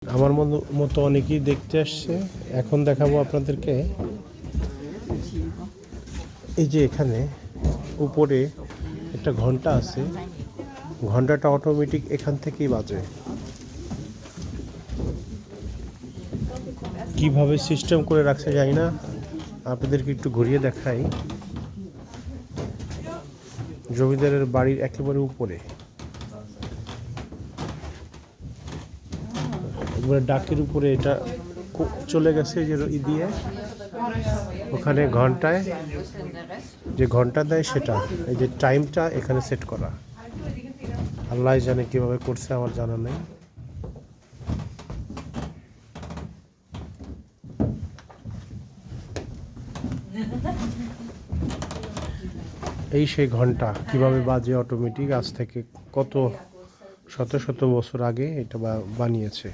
আমার মতো অনেকেই দেখতে আসছে। এখন দেখাবো আপনাদেরকে এই যে এখানে উপরে একটা ঘন্টা আছে, ঘন্টাটা অটোমেটিক এখান থেকেই বাজে। কিভাবে সিস্টেম করে রাখছে জানি না, আপনাদেরকে একটু ঘুরিয়ে দেখাই। জমিদারের বাড়ির একেবারে উপরে একবারে ডাকের উপরে এটা চলে গেছে যে দিয়ে ওখানে ঘন্টায় যে ঘন্টা দেয় সেটা, এই যে টাইমটা এখানে সেট করা। আল্লাহ জানে কিভাবে করছে, আমার জানা নেই। এই সেই ঘন্টা কিভাবে বাজে অটোমেটিক, আজ থেকে কত শত শত বছর আগে এটা বানিয়েছে।